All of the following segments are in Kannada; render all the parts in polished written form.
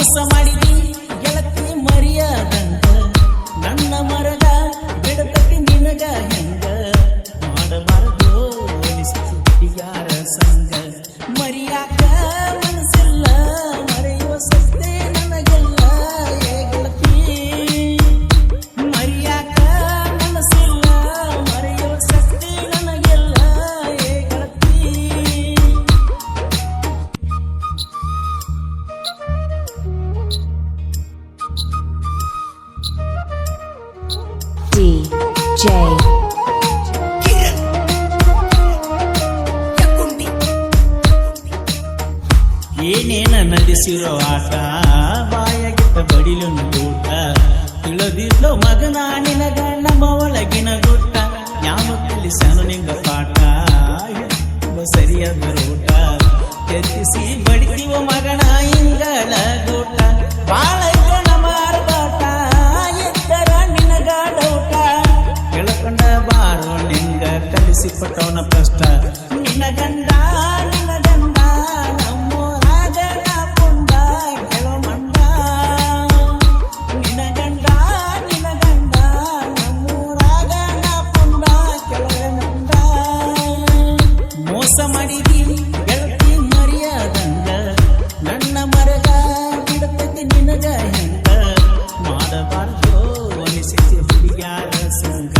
ಮೋಸ ಮಾಡಿದಿ ಗೆಳತಿ ಮರಿಯಾದಂಗ ನನ್ನ ಮರಗ ಬಿಡತತಿ ನಿನಗ ಹೆಂಗ ಮಾಡಬಾರದು ಯಾರ ಸಂಗ ಮರಿಯಾಕ ಮನಸ್ಸಿಲ್ಲ ಮರೆಯುವ ಸಸ್ತೆ ನನಗೆಲ್ಲ ಏ ಗೆಳತಿ ಮರಿಯಾಕ ಮನಸ್ಸಿಲ್ಲ ಮರೆಯುವ ಸಸ್ತೆ ನನಗೆಲ್ಲ ಏ ಗೆಳತಿ DJ ಏನೇನ ನಡೆಸಿರೋ ಆಟ ಬಾಯಾಗಿಟ್ಟ ಬಡಿಲು ಊಟ ತಿಳಿದಿಲ್ಲೋ ಮಗನ ನಿನಗ ನಮ್ಮ ಒಳಗಿನ ಗುಟ್ಟ ಯಾಮಕ್ಕಲ್ಲಿ ಸಣ್ಣ ನಿಂಗ ಪಾಠ ಸರಿಯಾದ ರೋಟ ಎತ್ತಿಸಿ ಬಡಿತೀವ ಮಗನ ಇಂಗಳ ಗೂಟ ಬಾಳ ನಮ್ಮ ಆರ್ಭಾಟ ಎತ್ತರ ನಿನಗ ಡೌಟ ಕೆಳಕೊಂಡ ಬಾರೋ ನಿಂಗ ಕಲಿಸಿ ಪಟ್ಟವನ ಕಷ್ಟ ನಿನ್ನ ಗಂಡ ಮೋಸ ಮಾಡಿದಿ ಗೆಳತಿ ಮರಿಯಾದಂಗ ನನ್ನ ಮರಗ ಬಿಡತೈತಿ ನಿನಗ ಹೆಂಗ ಮಾಡಬಾರ್ದು ಅನಿಸಿತಿ ಹುಡುಗ್ಯಾರ ಸಂಗ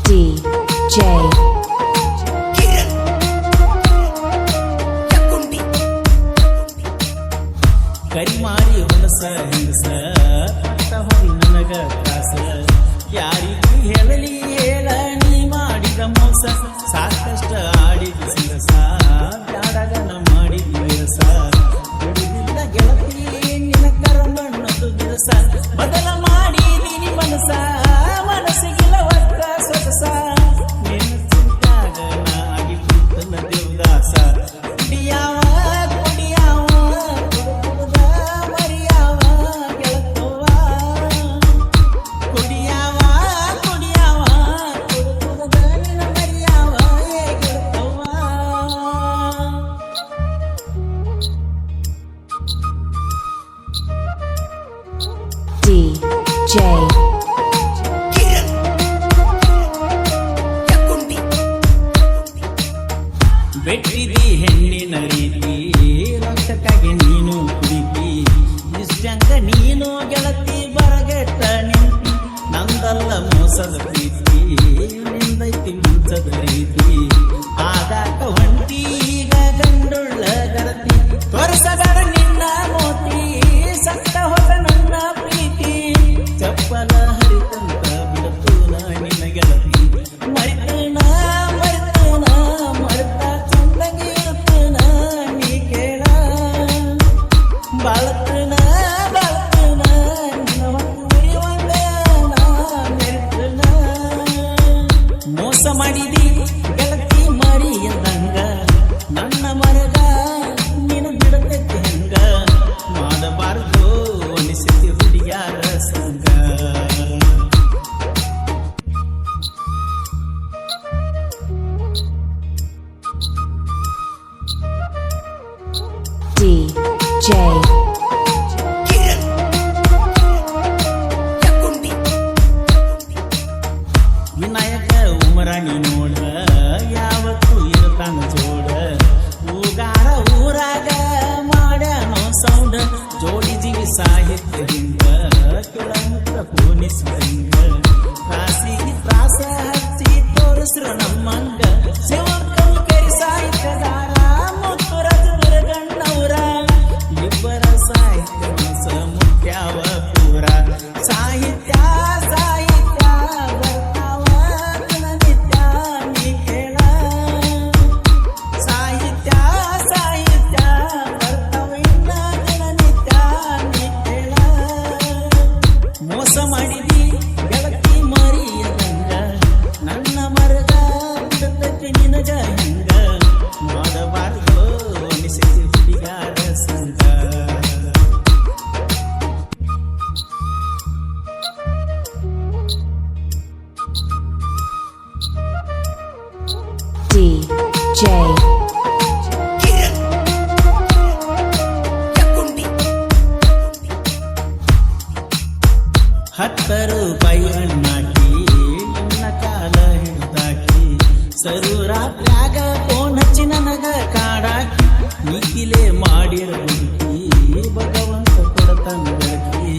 DJ ಕರಿಮಾರಿ ಹೊಲಸ ಹಿಂಗಸ ಹೊರಿ ನನಗ ತ್ರಾಸ ಯಾರಿಗೂ ಹೇಳಲಿ ಹೇಳ ನೀ ಮಾಡಿದ ಮೋಸ ಸಾಕಷ್ಟ ಆಡಿದ ಸಿರಸ ಬ್ಯಾಡಗನ ಮಾಡಿದ ವಿರಸ ಬಿಡುದಿಲ್ಲ ಗೆಳತಿ ನಿನ್ನ ಕರಮಣ್ಣದು ಬಿರಸ ಬದಲ ಮಾಡಿದೀನಿ ಮನಸ ಮನಸ್ಸಿಗಿಲ್ಲ ಒತ್ತ ಸೊಗಸ ನಿನ್ನ ಚಿಂತಾಗ ನಾಗಿ ಕೂತನ ದೇವದಾಸ ಕುಡಿಯಾವ ಕುಡಿಯಾವ ಕುಡುಕುಡುದ ಮರಿಯಾವ ಗೆಳತವ್ವ ಕುಡಿಯಾವ ಕುಡಿಯಾವ ಕುಡುಕುಡುದ ನಿನ್ನ ಮರಿಯಾವ ಏ ಗೆಳತವ್ವ DJ ಬೆಟ್ಟಿದಿ ಹೆಣ್ಣಿನ ರೀತಿ ರಕ್ತಕ್ಕಾಗಿ ನೀನು ಕುಡಿತಿ ಇಷ್ಟಂಗ ನೀನು ಗೆಳತಿ ಬರಗೆಟ್ಟ ನಿಂತಿ ನಂದಲ್ಲ ಮೋಸದ ಪ್ರೀತಿ ನಿಂದೈತಿ ಮುಂಚದ ರೀತಿ ಆಗಾಕ ಹೊಂಟಿ ಈಗ ಗಂಡುಳ್ಳ ಗರತಿ ತೋರಿಸಬೇಡ ನಿನ್ನ ಮೋತಿ ಸತ್ತ ಹೊಸ ನನ್ನ ಪ್ರೀತಿ ಚಪ್ಪಲ ಹರಿತಂತ ಬಿಡತು ನಿನ್ನ ಗೆಳತಿ ಮರಿತನ ಮರಿತನ ಮರೆತ ಚಂದಂಗಿ ಇರುತ್ತನ ನೀ ಕೇಳ ಬಾಳತನ ಬಾಳತನ ನಿನ್ನ ಉರಿಯುವಂಗ ಮೆರಿತನ ಮೋಸ ಮಾಡಿದಿ ಗೆಳತಿ ಮರಿಯದಂಗ ನನ್ನ ಮರಗ ನೀನು ಬಿಡತೈತಿ ಹೆಂಗ ಮಾಡಬಾರ್ದು ಅನಿಸಿತಿ ಹುಡುಗ್ಯಾರ ಸಂಗ DJ ವಿನಾಯಕ ಉಮರಾಣಿ ನೋಡ ಯಾವತ್ತು ಇರ್ತಾನ ಜೋಡ ಊಗಾರ ಊರಾಗ ಮಾಡ್ಯಾನೋ ಸೌಂಡ್ ಜೋಡಿ ಜೀವಿ ಸಾಹಿತ್ಯದಿಂದ ಕೆಳಮುಖ ಪೋಣಿಸುವಂಗ ರಾಸಿಗೆ ತ್ರಾಸ ಹಚ್ಚಿ ತೋರಿಸ್ರು ನಮ್ಮಂಗ ಶಿವಕವಿ ಕರಿ ಸಾಹಿತ್ಯಗಾರ ಮುತ್ತು ರಜುಗಣ್ಣವರ ಇಬ್ಬರ ಸಾಹಿತ್ಯ ಮನಸ ಮುಖ್ಯವ ಪೂರ ಸಾಹಿತ್ಯ ಸಾಹಿತ್ಯ ಬರ್ತಾವ ದಿನನಿತ್ಯ ನೀ ಕೇಳ ಸಾಹಿತ್ಯ ಸಾಹಿತ್ಯ ಬರ್ತಾವ ಇನ್ನ ದಿನನಿತ್ಯ ನೀ ಕೇಳ ಮೋಸ ಮಾಡಿದಿ J. ₹10 ಅಣ್ಣಾಕಿ ನಿನ್ನ ಕಾಲ ಹಿಡ್ದಾಕಿ ಸರು ರಾತ್ರ್ಯಾಗ ಫೋನ್ ಹಚ್ಚಿ ನನಗ ಕಾಡಾಕಿ ನೀತಿಲೆ ಮಾಡಿರ ಹುಡುಕಿ ಭಗವಂತ ಕೊಡತನ ಬೆಳಕಿ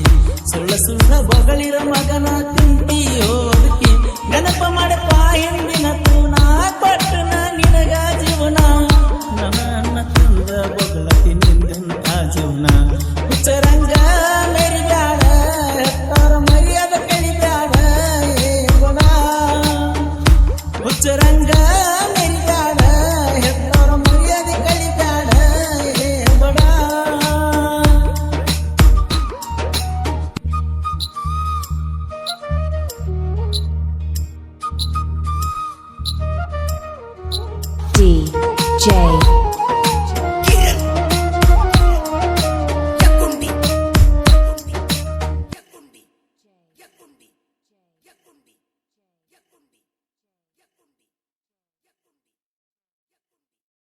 ಸುಳ್ಳ ಸುಳ್ಳ ಬಗಳಿರ ಮಗನ ತಿಂತಿ ಹೋದಕಿ ನೆನಪ ಮಾಡಪ್ಪ ಹಿಂದಿನ ತೂನ ಕೊಟ್ಟನ ನಿನಗ ಜೀವನ ನನ್ನ ಅನ್ನ ತಂದ ಬಗಳತಿ ನಿಂದಂತ ಜೀವನ ಹುಚ್ಚರಂಗ ಮೇರಿ ಬ್ಯಾಡ ಹೆತ್ತಾರ ಮರ್ಯಾದ ಕಳಿಬ್ಯಾಡ ಗುಣ ಹುಚ್ಚರಂಗ ಮೇರಿ ಬ್ಯಾಡ ಹೆತ್ತಾರ ಮರ್ಯಾದೆ ಕಳಿಬ್ಯಾಡ ಬಡ D. J.